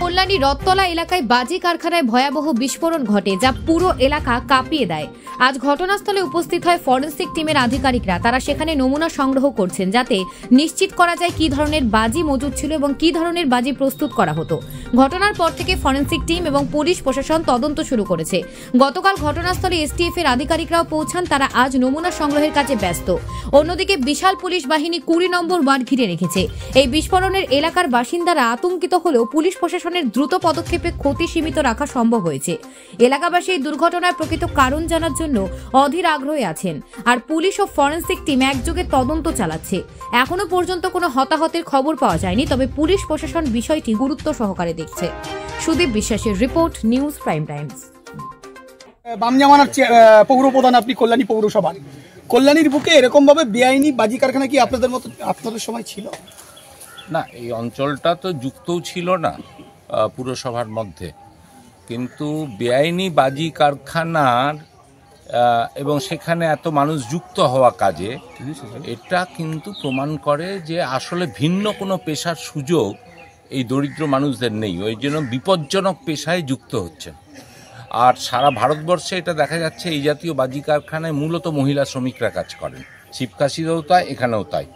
কল্যাণী রথতলা এলাকায় বাজি কারখানায় ভয়াবহ বিস্ফোরণ ঘটে, যা পুরো এলাকা কাঁপিয়ে দেয়। আজ ঘটনাস্থলে উপস্থিত হয় ফরেনসিক টিমের আধিকারিকরা। তারা সেখানে নমুনা সংগ্রহ করছেন, যাতে নিশ্চিত করা যায় কি ধরনের বাজি মজুদ ছিল এবং কি ধরনের বাজি প্রস্তুত করা হতো। ঘটনার পর থেকে ফরেনসিক টিম এবং পুলিশ প্রশাসন তদন্ত শুরু করেছে। গতকাল ঘটনাস্থলে এসটিএফ এর আধিকারিকরাও পৌঁছান। তারা আজ নমুনা সংগ্রহের কাজে ব্যস্ত। অন্যদিকে বিশাল পুলিশ বাহিনী 20 নম্বর ওয়ার্ড ঘিরে রেখেছে। এই বিস্ফোরণের এলাকার বাসিন্দারা আতঙ্কিত হলেও পুলিশ প্রশাসনের দ্রুত পদক্ষেপে ক্ষতি সীমিত রাখা সম্ভব হয়েছে। এলাকাবাসী এই দুর্ঘটনার প্রকৃত কারণ জানার জন্য অধীর আগ্রহে আছেন, আর পুলিশ ও ফরেনসিক টিম একযোগে তদন্ত চালাচ্ছে। এখনো পর্যন্ত কোনো হতাহতের খবর পাওয়া যায়নি, তবে পুলিশ প্রশাসন বিষয়টি গুরুত্ব সহকারে দেখছে। সুদীপ বিশ্বাসের রিপোর্ট, নিউজ প্রাইম টাইমস। বাম জামানার পৌর প্রধান আপনি, কল্যাণী পৌরসভা। কল্যাণীর বুকে এরকম ভাবে বেআইনি বাজি কারখানা কি আপনাদের সময় ছিল? না, এই অঞ্চলটা তো যুক্তও ছিল না পুরসভার মধ্যে, কিন্তু বেআইনি বাজি কারখানার এবং সেখানে এত মানুষ যুক্ত হওয়া কাজে এটা কিন্তু প্রমাণ করে যে আসলে ভিন্ন কোনো পেশার সুযোগ এই দরিদ্র মানুষদের নেই। ওই জন্য বিপজ্জনক পেশায় যুক্ত হচ্ছে। আর সারা ভারতবর্ষে এটা দেখা যাচ্ছে, এই জাতীয় বাজি কারখানায় মূলত মহিলা শ্রমিকরা কাজ করেন। শিবকাশিতেও তাই, এখানেও তাই।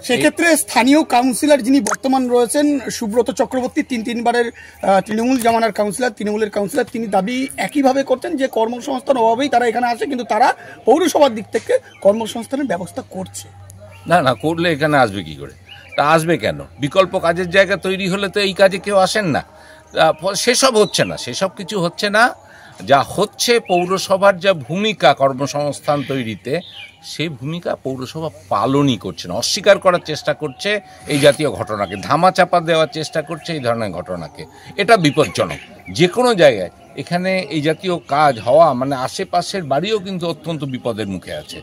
সেক্ষেত্রে স্থানীয় কাউন্সিলর যিনি বর্তমান রয়েছেন, সুব্রত চক্রবর্তী, তিনবারের তৃণমূল জামানার কাউন্সিলর, তৃণমূলের কাউন্সিলর, তিনি দাবি একইভাবে করতেন যে কর্মসংস্থান অভাবেই তারা এখানে আসে, কিন্তু তারা পৌরসভার দিক থেকে কর্মসংস্থানের ব্যবস্থা করছে। না, করলে এখানে আসবে কি করে? তা আসবে কেন? বিকল্প কাজের জায়গা তৈরি হলে তো এই কাজে কেউ আসেন না। সেসব হচ্ছে না, সেসব কিছু হচ্ছে না। যা হচ্ছে, পৌরসভার যা ভূমিকা কর্মসংস্থান তৈরিতে, সেই ভূমিকা পৌরসভা পালনই করছে না, অস্বীকার করার চেষ্টা করছে এই জাতীয় ঘটনাকে, ধামাচাপা দেওয়ার চেষ্টা করছে এই ধরনের ঘটনাকে। এটা বিপজ্জনক। যে কোনো জায়গায় এখানে এই জাতীয় কাজ হওয়া মানে আশেপাশের বাড়িও কিন্তু অত্যন্ত বিপদের মুখে আছে।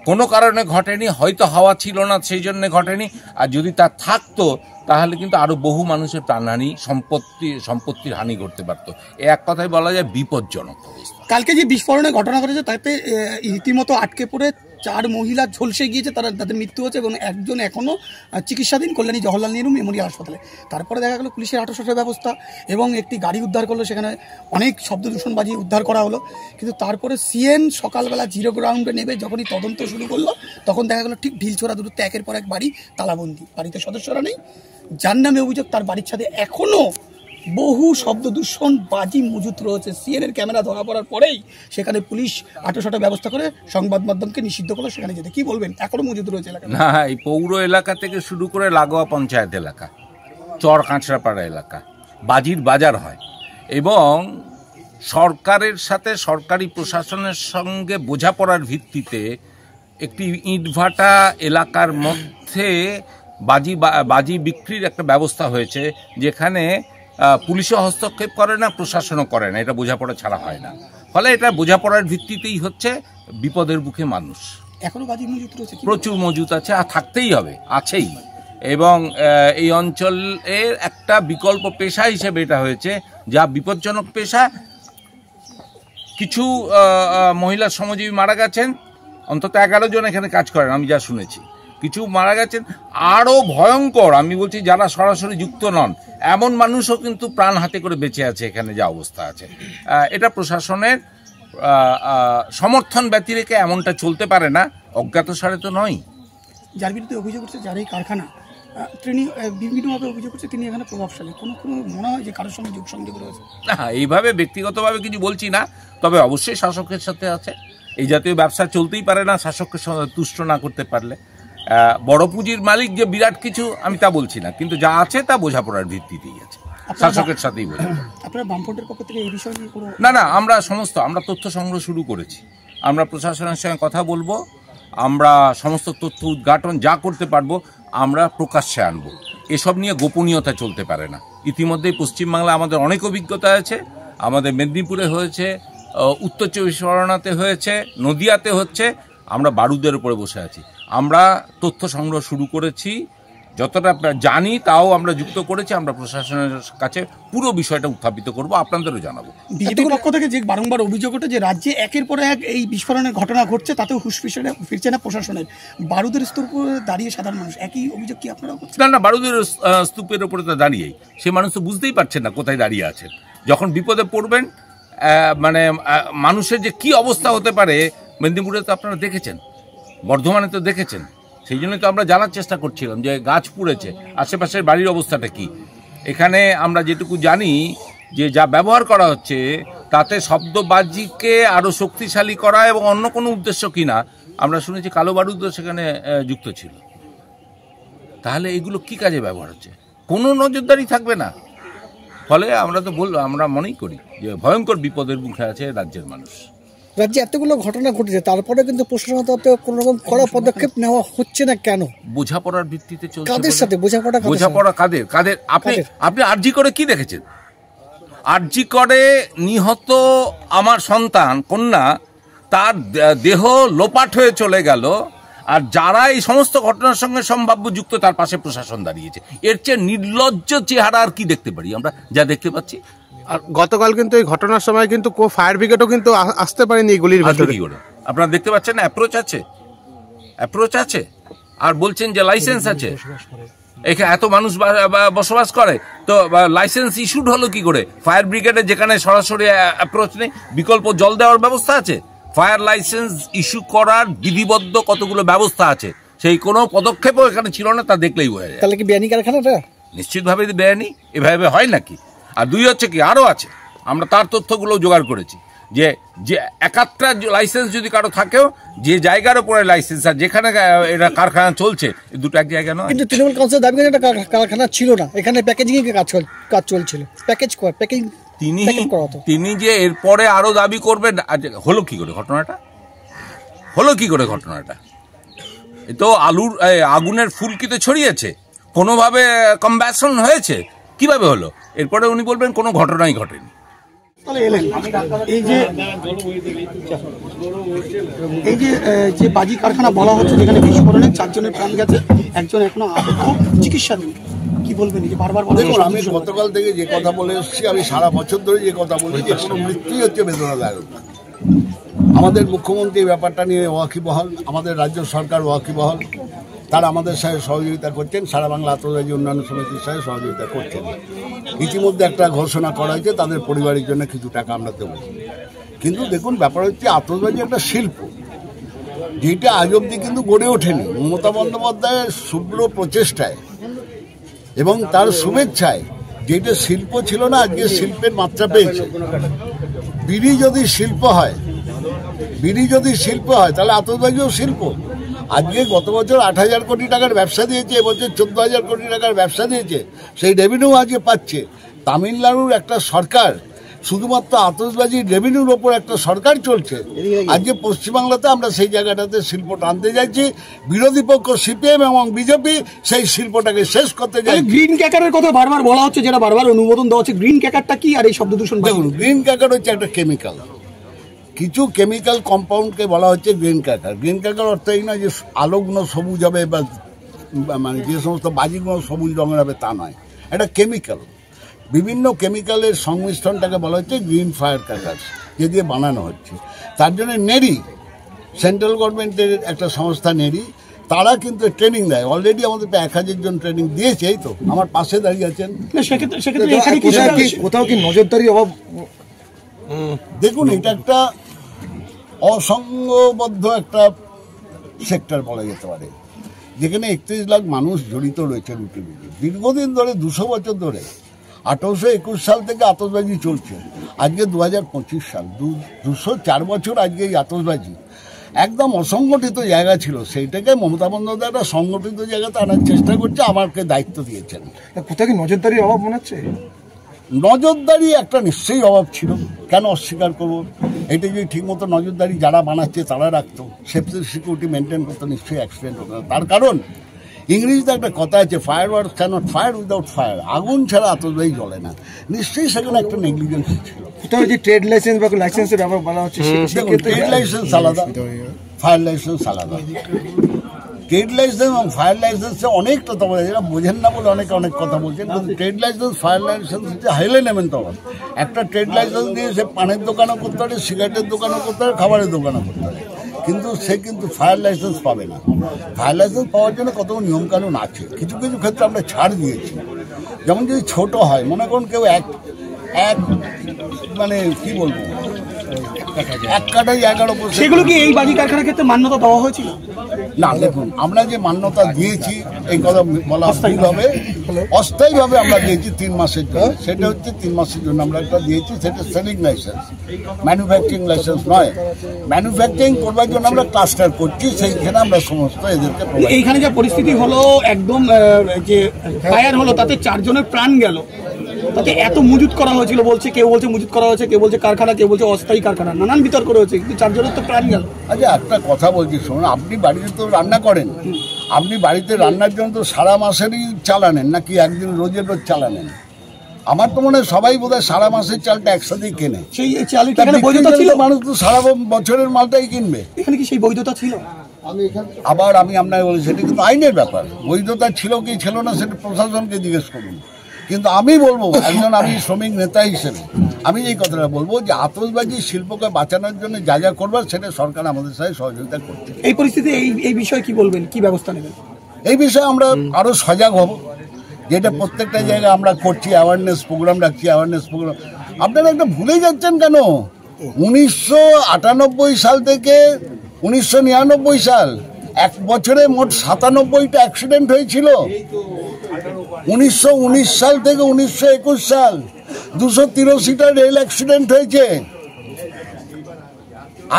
কোনো কারণে ঘটেনি, হয়তো হাওয়া ছিল না সেই জন্য ঘটেনি, আর যদি তা থাকতো তাহলে কিন্তু আরও বহু মানুষের প্রাণহানি, সম্পত্তির হানি ঘটতে পারত। এক কথায় বলা যায় বিপজ্জনক। কালকে যে বিস্ফোরণের ঘটনা ঘটেছে তাতে রীতিমতো আটকে পড়ে 4 মহিলা ঝলসে গিয়েছে, তাদের মৃত্যু হয়েছে এবং একজন এখনও চিকিৎসাধীন কল্যাণী জওহরলাল নেহরু মেমোরিয়াল হাসপাতালে। তারপরে দেখা গেল পুলিশের আঁটসাঁটের ব্যবস্থা এবং একটি গাড়ি উদ্ধার করলো, সেখানে অনেক শব্দ দূষণ বাজি উদ্ধার করা হলো। কিন্তু তারপরে সিএন সকালবেলা 0 গ্রাউন্ডে নেবে যখনই তদন্ত শুরু করলো, তখন দেখা গেল ঠিক ঢিলছোড়া দূরত্বে একের পর এক বাড়ি তালাবন্দি, বাড়িতে সদস্যরা নেই। যার নামে অভিযোগ, তার বাড়ির ছাদে এখনও বহু শব্দ দূষণ বাজি মজুত রয়েছে। সিএনের ক্যামেরা ধরা পড়ার পরেই সেখানে পুলিশ আঁটসাঁট ব্যবস্থা করে সংবাদ মাধ্যমকে নিষিদ্ধ করলো সেখানে যেতে। কি বলবেন, এখনো মজুত রয়েছে এলাকা? না, এই পৌর এলাকা থেকে শুরু করে লাগোয়া পঞ্চায়েত এলাকা, চর কাঁচরাপাড়া এলাকা বাজির বাজার হয়, এবং সরকারের সাথে সরকারি প্রশাসনের সঙ্গে বোঝাপড়ার ভিত্তিতে একটি ইটভাটা এলাকার মধ্যে বাজি বিক্রির একটা ব্যবস্থা হয়েছে, যেখানে পুলিশও হস্তক্ষেপ করে না, প্রশাসনও করে না। এটা বোঝাপড়া ছাড়া হয় না। ফলে এটা বোঝাপড়ার ভিত্তিতেই হচ্ছে। বিপদের মুখে মানুষ এখনো বাজি মজুত রয়েছে, প্রচুর মজুত আছে, আর থাকতেই হবে, আছেই। এবং এই অঞ্চলের একটা বিকল্প পেশা হিসেবে এটা হয়েছে, যা বিপজ্জনক পেশা। কিছু মহিলা শ্রমজীবী মারা গেছেন, অন্তত 11 জন এখানে কাজ করেন আমি যা শুনেছি। কিছু মারা গেছেন। আরও ভয়ঙ্কর, আমি বলছি যারা সরাসরি যুক্ত নন এমন মানুষও কিন্তু প্রাণ হাতে করে বেঁচে আছে এখানে যা অবস্থা আছে। এটা প্রশাসনের সমর্থন ব্যতি রেখে এমনটা চলতে পারে না, অজ্ঞাতসারে তো নয়। যার বিরুদ্ধে অভিযোগ করছে, যার এই কারখানা, তিনি বিভিন্নভাবে অভিযোগ করছে তিনি এখানে প্রভাবশালী। কোনো মনে হয় যে কারোর সঙ্গে যোগসংযোগ রয়েছে? না, এইভাবে ব্যক্তিগতভাবে কিছু বলছি না, তবে অবশ্যই শাসকের সাথে আছে। এই জাতীয় ব্যবসা চলতেই পারে না শাসককে তুষ্ট না করতে পারলে। বড় পুঁজির মালিক যে বিরাট কিছু, আমি তা বলছি না, কিন্তু যা আছে তা বোঝাপড়ার ভিত্তিতেই আছে, শাসকের সাথেই বোঝাপড়া। আপনারা বামফ্রন্টের পক্ষ থেকে এই বিষয় নিয়ে কোনো? না, আমরা তথ্য সংগ্রহ শুরু করেছি। আমরা প্রশাসনের সঙ্গে কথা বলবো, আমরা সমস্ত তথ্য উদ্ঘাটন যা করতে পারবো আমরা প্রকাশ্যে আনবো। এসব নিয়ে গোপনীয়তা চলতে পারে না। ইতিমধ্যেই পশ্চিমবাংলা আমাদের অনেক অভিজ্ঞতা আছে। আমাদের মেদিনীপুরে হয়েছে, উত্তর 24 পরগনাতে হয়েছে, নদিয়াতে হচ্ছে। আমরা বারুদের উপরে বসে আছি। আমরা তথ্য সংগ্রহ শুরু করেছি, যতটা জানি তাও আমরা যুক্ত করেছি। আমরা প্রশাসনের কাছে পুরো বিষয়টা উত্থাপিত করব, আপনাদেরও জানাবো। বিজেপির পক্ষ থেকে যে বারংবার অভিযোগ ওঠে যে রাজ্যে একের পর এক এই বিস্ফোরণের ঘটনা ঘটছে, তাতেও হুঁশ ফিরছে না প্রশাসনের। বারুদের স্তূপ দাঁড়িয়ে সাধারণ মানুষ, একই অভিযোগ কি আপনারা করছেন? না, বারুদের স্তূপের ওপরে তো দাঁড়িয়েই সে মানুষ তো বুঝতেই পারছেন না কোথায় দাঁড়িয়ে আছেন। যখন বিপদে পড়বেন মানে মানুষের যে কি অবস্থা হতে পারে, মেদিনীপুরে তো আপনারা দেখেছেন, বর্ধমানে তো দেখেছেন। সেই জন্যই তো আমরা জানার চেষ্টা করছিলাম যে গাছ পুড়েছে, আশেপাশের বাড়ির অবস্থাটা কি। এখানে আমরা যেটুকু জানি যে যা ব্যবহার করা হচ্ছে তাতে শব্দবাজিকে আরও শক্তিশালী করা এবং অন্য কোনো উদ্দেশ্য কিনা আমরা শুনেছি কালো বারুদও সেখানে যুক্ত ছিল। তাহলে এগুলো কি কাজে ব্যবহার হচ্ছে? কোনো নজরদারি থাকবে না। ফলে আমরা তো আমরা মনেই করি যে ভয়ঙ্কর বিপদের মুখে আছে রাজ্যের মানুষ। রাজ্যে এতগুলো ঘটনা ঘটেছে, তারপরে কিন্তু প্রশাসন কোনো রকম কড়া পদক্ষেপ নেওয়া হচ্ছে না কেন? বোঝাপড়ার ভিত্তিতে চলছে। কাদের সাথে বোঝাপড়া? কাদের? আপনি আরজি করে কি দেখেছেন? আরজি করে নিহত আমার সন্তান কন্যা, তার দেহ লোপাট হয়ে চলে গেল, আর যারা এই সমস্ত ঘটনার সঙ্গে সম্ভাব্য যুক্ত তার পাশে প্রশাসন দাঁড়িয়েছে। এর চেয়ে নির্লজ্জ চেহারা আর কি দেখতে পারি আমরা, যা দেখতে পাচ্ছি। আর গতকাল কিন্তু এই ঘটনার সময় কিন্তু ফায়ার ব্রিগেডও কিন্তু আসতে পারেনি এগুলির ভেতরে। আপনারা দেখতে পাচ্ছেন না, অ্যাপ্রোচ আছে আর বলছেন যে লাইসেন্স আছে। এখানে এত মানুষ বসবাস করে, তো লাইসেন্স ইস্যুড হলো কি করে? ফায়ার ব্রিগেডে যেখানে সরাসরি অ্যাপ্রোচ নেই, বিকল্প জল দেওয়ার ব্যবস্থা আছে। ফায়ার লাইসেন্স ইস্যু করার বিধিবদ্ধ কতগুলো ব্যবস্থা আছে, সেই কোনো পদক্ষেপও এখানে ছিল না, তা দেখলেই বোঝা যায়। তাহলে কি বেআইনি কারখানাটা? নিশ্চিতভাবে বেআইনি। এভাবে হয় নাকি? আর দুই হচ্ছে কি, আরও আছে, আমরা তার তথ্যগুলো জোগাড় করেছি যে একাত্রা লাইসেন্স যদি কারো থাকেও, যে জায়গার উপরে লাইসেন্স আর যেখানে এটা কারখানা চলছে, দুটো এক জায়গা নয়। কিন্তু তৃণমূল কাউন্সিল দাবি করে এটা কারখানা ছিল না, এখানে প্যাকেজিং এর কাজ চলছিল। প্যাকেজিং তিনি যে এরপরে আরো দাবি করবেন। হলো কি করে ঘটনাটা? এ তো আগুনের ফুলকিতে ছড়িয়েছে, কোনোভাবে কম্বাসন হয়েছে, কিভাবে হলো? এরপরে উনি বলবেন কোনো ঘটনাই ঘটেনি। এই যে বাজি কারখানা বলা হচ্ছে, যেখানে বিস্ফোরণে 4 জনের প্রাণ গেছে, একজন এখনো চিকিৎসাধীন, কি বলবেন? বারবার দেখুন, আমি গতকাল থেকে যে কথা বলে এসেছি, আমি সারা বছর ধরে যে কথা বলি, যে কোনো মৃত্যুই হচ্ছে বেদনাদায়ক। আমাদের মুখ্যমন্ত্রী এই ব্যাপারটা নিয়ে ওয়াকিবহাল, আমাদের রাজ্য সরকার ওয়াকিবহাল, তারা আমাদের সাথে সহযোগিতা করছেন, সারা বাংলা আততায়ী উন্নয়ন সমিতির সাথে সহযোগিতা করছেন। ইতিমধ্যে একটা ঘোষণা করা হয়েছে, তাদের পরিবারের জন্য কিছু টাকা আমরা দেবো। কিন্তু দেখুন, ব্যাপার হচ্ছে আততায়ী একটা শিল্প, যেটা আজ অব্দি কিন্তু গড়ে ওঠেনি। মমতা বন্দ্যোপাধ্যায়ের শুভ্র প্রচেষ্টায় এবং তার শুভেচ্ছায় যেটা শিল্প ছিল না, আজকে শিল্পের মাত্রা পেয়েছে। বিড়ি যদি শিল্প হয়, তাহলে আততায়ীও শিল্প। আজকে গত বছর 8,000 কোটি টাকার ব্যবসা দিয়েছে, এবছর 14,000 কোটি টাকার ব্যবসা দিয়েছে, সেই রেভিনিউ আজকে পাচ্ছে। তামিলনাড়ুর একটা সরকার শুধুমাত্র আতশবাজির রেভিনিউর ওপর একটা সরকার চলছে। আজকে পশ্চিমবাংলাতে আমরা সেই জায়গাটাতে শিল্প টানতে যাচ্ছি। বিরোধী পক্ষ সিপিএম এবং বিজেপি সেই শিল্পটাকে শেষ করতে যায়। গ্রিন ক্যাকারের কথা বারবার বলা হচ্ছে, যেটা বারবার অনুমোদন দেওয়া হচ্ছে। গ্রিন ক্যাকারটা কি, আর এই শব্দ দূষণ? দেখুন, গ্রিন ক্যাকার হচ্ছে একটা কেমিক্যাল, কিছু কেমিক্যাল কম্পাউন্ডকে বলা হচ্ছে গ্রিন ক্যাকার। গ্রিন ক্যাকার অর্থ এই নয় যে আলোগুলো সবুজ হবে বা মানে যে সমস্ত বাজিগুলো সবুজ রঙের হবে, তা নয়। এটা কেমিক্যাল, বিভিন্ন কেমিক্যালের সংমিশ্রণটাকে বলা হচ্ছে গ্রিন ফায়ার ক্র্যাকার্স, যে দিয়ে বানানো হচ্ছে। তার জন্য নেরি, সেন্ট্রাল গভর্নমেন্টের একটা সংস্থা নেরি, তারা কিন্তু ট্রেনিং দেয়। অলরেডি আমাদের 1000 জন ট্রেনিং দিয়েছে। এই তো আমার পাশে দাঁড়িয়ে আছেন। কোথাও কি নজরদারি অভাব? দেখুন, এটা একটা অসংঘবদ্ধ একটা সেক্টর বলা যেতে পারে, যেখানে 31 লাখ মানুষ জড়িত রয়েছে রুটিবিটি। দীর্ঘদিন ধরে, 200 বছর ধরে, 1821 সাল থেকে আতশবাজি চলছে। আজকে 2025 সাল, 204 বছর আজকে এই আতশবাজি একদম অসংগঠিত জায়গা ছিল, সেইটাকে মমতা বন্দ্যোপাধ্যায় একটা সংগঠিত জায়গাতে আনার চেষ্টা করছে, আমাকে দায়িত্ব দিয়েছেন। কোথাও কি নজরদারির অভাব মনে হচ্ছে? নজরদারি একটা নিশ্চয়ই অভাব ছিল, কেন অস্বীকার করবো? এটা যদি ঠিকমতো নজরদারি যারা বানাচ্ছে তারা রাখতো, সেফটি সিকিউরিটি মেনটেন করতো, নিশ্চয়ই অ্যাক্সিডেন্ট হতো না। তার কারণ ইংরেজিতে একটা কথা আছে, fireworks can't fire without fire, আগুন ছাড়া আতশবাজি জ্বলে না। নিশ্চয়ই সেখানে একটা নেগলিজেন্স ছিল। কোথাও যে ট্রেড লাইসেন্স বা লাইসেন্সের ব্যাপার বলা হচ্ছে, ট্রেড লাইসেন্স আলাদা, ফায়ার লাইসেন্স আলাদা। ট্রেড লাইসেন্স এবং ফায়ার লাইসেন্সে অনেকটা তফাৎ আছে, যেটা বোঝেন না বলে অনেকে অনেক কথা বলছেন। কিন্তু ট্রেড লাইসেন্স ফায়ার লাইসেন্স হচ্ছে হাইলে নেবেন তফাৎ। একটা ট্রেড লাইসেন্স দিয়ে সে পানের দোকানও করতে পারে, সিগারেটের দোকানও করতে পারে, খাবারের দোকানও করতে পারে, কিন্তু সে কিন্তু ফায়ার লাইসেন্স পাবে না। ফায়ার লাইসেন্স পাওয়ার জন্য কত নিয়মকানুন আছে, কিছু কিছু ক্ষেত্রে আমরা ছাড় দিয়েছি। যেমন যদি ছোট হয়, মনে করুন কেউ এক মানে কি বলবো, এক কাঠায় 11%, সেগুলো কি এই বাজি কারখানার ক্ষেত্রে মান্যতা দেওয়া হয়েছিল? না, দেখুন আমরা যে মান্যতা দিয়েছি এই কথা বলা ভুল হবে, অস্থায়ীভাবে আমরা দিয়েছি 3 মাসের জন্য। সেটা হচ্ছে 3 মাসের জন্য আমরা একটা দিয়েছি, সেটা সেলিং লাইসেন্স, ম্যানুফ্যাকচারিং লাইসেন্স নয়। ম্যানুফ্যাকচারিং করবার জন্য আমরা ক্লাস্টার করছি, সেইখানে আমরা সমস্ত এদেরকে এইখানে যে পরিস্থিতি হলো, একদম যে ফায়ার হলো তাতে 4 জনের প্রাণ গেল, তাতে এত মজুত করা হয়েছিল বলছে, কেউ বলছে মজুত করা হয়েছে, কেউ বলছে কারখানা, কেউ বলছে অস্থায়ী কারখানা, নানান বিতর্ক রয়েছে, কিন্তু 4 জনের তো প্রাণ গেল। আচ্ছা, একটা কথা বলছি শুনুন, আপনি বাড়িতে তো রান্না করেন, আপনি বাড়িতে রান্নার জন্য তো সারা মাসেরই চাল আনেন নাকি একদিন রোজের রোজ চাল আনেন? আমার তো মনে হয় সবাই বোধহয় সারা মাসের চালটা একসাথেই কেনে। সেই চালের বৈধতা ছিল? মানুষ তো সারা বছরের মালটাই কিনবে। এখানে কি সেই বৈধতা ছিল? আবার আমি আপনাকে বলি, সেটা কিন্তু আইনের ব্যাপার। বৈধতা ছিল কি ছিল না সেটা প্রশাসনকে জিজ্ঞেস করুন। কিন্তু আমি বলবো, একজন আমি শ্রমিক নেতা হিসেবে আমি এই কথাটা বলবো যে আতশবাজি শিল্পকে বাঁচানোর জন্য যা যা করবার সেটা সরকার আমাদের সাথে সহযোগিতা করছে। এই পরিস্থিতি এই বিষয়ে কি বলবেন, কি ব্যবস্থা নেবেন? এই বিষয়ে আমরা আরো সজাগ হব, যেটা প্রত্যেকটা জায়গায় আমরা করছি, অ্যাওয়ারনেস প্রোগ্রাম রাখছি, অ্যাওয়ারনেস প্রোগ্রাম। আপনারা একটা ভুলে যাচ্ছেন কেন? 1998 সাল থেকে 1999 সাল, এক বছরে মোট 97টা অ্যাক্সিডেন্ট হয়েছিল। 1919 সাল থেকে 1921 সাল 283টা রেল অ্যাক্সিডেন্ট হয়েছে।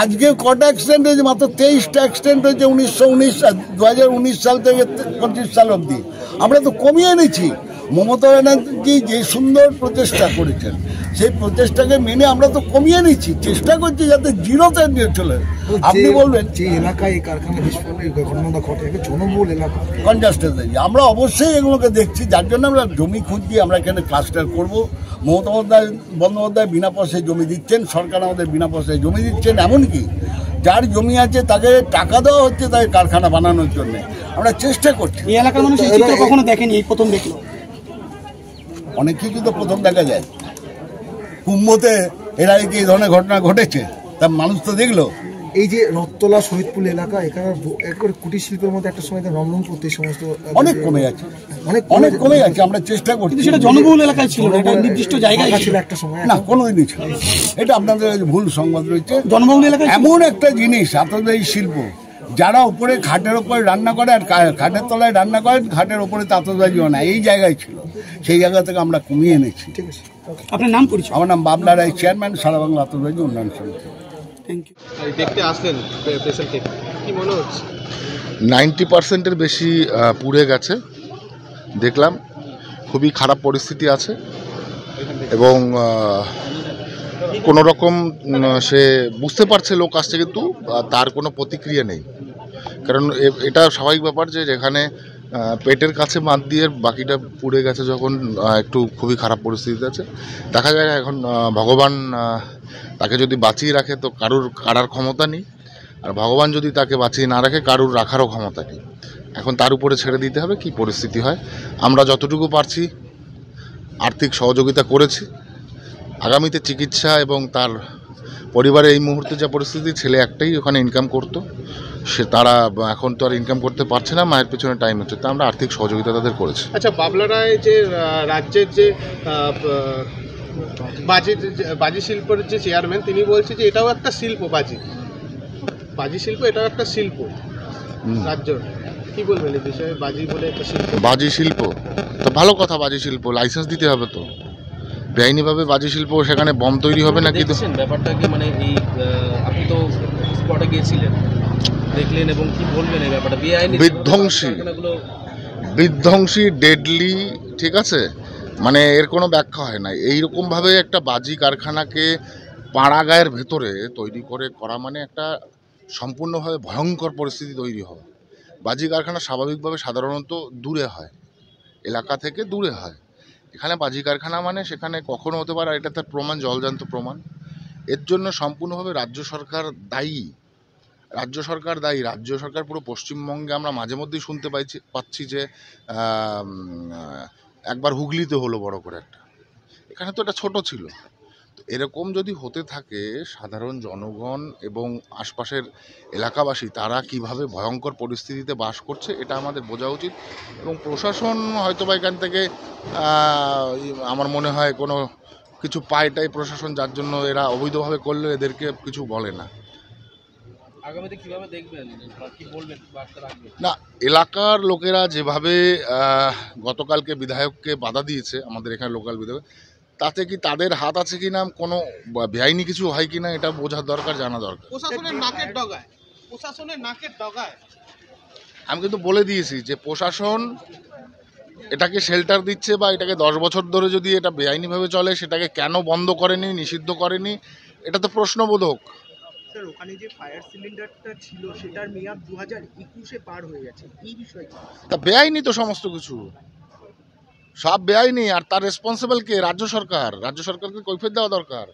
আজকে কটা অ্যাক্সিডেন্ট হয়েছে? মাত্র 23টা অ্যাক্সিডেন্ট হয়েছে 2019 সাল থেকে 25 সাল অবধি। আমরা তো কমিয়ে এনেছি। মমতা ব্যানার্জি যে সুন্দর প্রচেষ্টা করেছেন, সেই প্রচেষ্টাকে মেনে আমরা তো কমিয়ে নিচ্ছি, চেষ্টা করছি যাতে জিরোতে নিয়ে চলে। আপনি বলবেন যে এলাকায় এই কারখানা বিস্ফোরণের ঘটনাটা ঘটে, জনবহুল এলাকা, কনজাস্টেড এরিয়া, আমরা অবশ্যই এগুলোকে দেখছি, যার জন্য আমরা জমি খুঁজছি। আমরা এখানে ক্লাস্টার করবো। মমতা বন্দ্যোপাধ্যায় বিনা পয়সায় জমি দিচ্ছেন, সরকার আমাদের বিনা পয়সায় জমি দিচ্ছেন। এমনকি যার জমি আছে তাকে টাকা দেওয়া হচ্ছে তাকে কারখানা বানানোর জন্য। আমরা চেষ্টা করছি। এই এলাকার মানুষ এই চিত্র কখনো দেখেনি, এই প্রথম দেখলো। অনেক কিছু তো প্রথম দেখা যায়। কুম্ভতে এর আগে কি এই ধরনের ঘটনা ঘটেছে, তা মানুষ তো দেখলো। এই যে রথতলা শহীদপুর এলাকা, এখানে একবারে কুটির শিল্পের মধ্যে একটা সময় রমরমপুর এই সমস্ত অনেক কমে যাচ্ছে, অনেক কমে যাচ্ছে। আমরা চেষ্টা করছি। সেটা জনবহুল এলাকায় ছিল, এটা নির্দিষ্ট জায়গায় ছিল একটা সময়, না কোনোদিনই ছিল। এটা আপনাদের ভুল সংবাদ রয়েছে। জনবহুল এলাকায় এমন একটা জিনিস আতশবাজি শিল্প, যারা উপরে খাটের উপরে রান্না করে আর খাটের তলায় রান্না করেন, খাটের উপরে আতশবাজিও না, এই জায়গায় ছিল। সেই জায়গা থেকে আমরা কমিয়ে এনেছি। ঠিক আছে। আপনার নাম পরিচয়? আমার নাম বাবলা রায়, চেয়ারম্যান সারা বাংলা আতশবাজি উন্নয়ন সমিতি। Thank you. দেখতে আসলেন পেশেন্টকে, কি মনে হচ্ছে? 90%-এর বেশি পুড়ে গেছে দেখলাম। খুবই খারাপ পরিস্থিতি আছে এবং কোনো রকম সে বুঝতে পারছে লোক আসছে, কিন্তু তার কোনো প্রতিক্রিয়া নেই। কারণ এটা স্বাভাবিক ব্যাপার যে যেখানে পেটের কাছে বাঁধ দিয়ে বাকিটা পুড়ে গেছে, যখন একটু খুবই খারাপ পরিস্থিতিতে আছে। দেখা যায় এখন ভগবান তাকে যদি বাঁচিয়ে রাখে তো কারুর কারার ক্ষমতা নেই, আর ভগবান যদি তাকে বাঁচিয়ে না রাখে কারুর রাখারও ক্ষমতা নেই। এখন তার উপরে ছেড়ে দিতে হবে কি পরিস্থিতি হয়। আমরা যতটুকু পারছি আর্থিক সহযোগিতা করেছি। আগামীতে চিকিৎসা এবং তার পরিবারে এই মুহূর্তে যা পরিস্থিতি, ছেলে একটাই ওখানে ইনকাম করতো, সে তারা এখন তো আর ইনকাম করতে পারছে না, মায়ের পেছনে টাইম হচ্ছে, তা আমরা আর্থিক সহযোগিতা তাদের করেছি। আচ্ছা, বাবলা রায় যে রাজ্যের যে বাজি শিল্পের যে চেয়ারম্যান, তিনি বলছে যে এটাও একটা শিল্প, বাজি শিল্প, এটাও একটা শিল্প রাজ্য। কি বলবেন এই বিষয়ে? বাজি বলে একটা শিল্প, বাজি শিল্প তো ভালো কথা। বাজি শিল্প লাইসেন্স দিতে হবে তো। বেআইনিভাবে বাজি শিল্প, সেখানে বম তৈরি হবে না কিন্তু ব্যাপারটা কি, মানে এই আপনি তো স্পটে গিয়েছিলেন, দেখলেন, এবং কি বলবেন এই ব্যাপারটা? বিধ্বংসী ডেডলি, ঠিক আছে, মানে এর কোনো ব্যাখ্যা হয় না। এইরকমভাবে একটা বাজি কারখানাকে পাড়াগাঁয়ের ভেতরে তৈরি করা মানে একটা সম্পূর্ণভাবে ভয়ঙ্কর পরিস্থিতি তৈরি হওয়া। বাজি কারখানা স্বাভাবিকভাবে সাধারণত দূরে হয়, এলাকা থেকে দূরে হয়। এখানে বাজি কারখানা মানে সেখানে কখনো হতে পারে, এটা তার প্রমাণ, জলজান্ত প্রমাণ। এর জন্য সম্পূর্ণভাবে রাজ্য সরকার দায়ী। রাজ্য সরকার দায়ী। রাজ্য সরকার পুরো পশ্চিমবঙ্গে আমরা মাঝে মধ্যেই শুনতে পাচ্ছি যে একবার হুগলিতে হলো বড় করে একটা, এখানে তো এটা ছোট ছিল। তো এরকম যদি হতে থাকে, সাধারণ জনগণ এবং আশপাশের এলাকাবাসী তারা কিভাবে ভয়ঙ্কর পরিস্থিতিতে বাস করছে এটা আমাদের বোঝা উচিত। এবং প্রশাসন হয়তো বা এখান থেকে আমার মনে হয় কোনো কিছু পায়টাই প্রশাসন, যার জন্য এরা অবৈধভাবে করলে এদেরকে কিছু বলে না। আগামীতে কিভাবে দেখবেন বা কি বলবেন, বার্তা রাখবেন? না, এলাকার লোকেরা যেভাবে গতকালকে বিধায়ককে বাধা দিয়েছে, আমাদের এখানে লোকাল বিধায়ক, তাতে কি তাদের হাত আছে কি না, কোনো বেআইনি কিছু হয় কি না, এটা বোঝার দরকার, জানা দরকার। প্রশাসনের নাকের ডগায়, প্রশাসনের নাকের ডগায়। আমি কিন্তু বলে দিয়েছি যে প্রশাসন এটাকে শেল্টার দিচ্ছে, বা এটাকে 10 বছর ধরে যদি এটা বেআইনিভাবে চলে সেটাকে কেন বন্ধ করেনি, নিষিদ্ধ করেনি, এটা তো প্রশ্নবোধক। স্যার, ওখানে যে ফায়ার সিলিন্ডারটা ছিল সেটার মেয়াদ 2021-এ পার হয়ে গেছে, এই বিষয়ে তা বেআইনি তো সমস্ত কিছু, সব বেআইনি। আর তার রেসপন্সিবল কে? রাজ্য সরকার। রাজ্য সরকারকে কৈফিয়ত দেওয়া দরকার।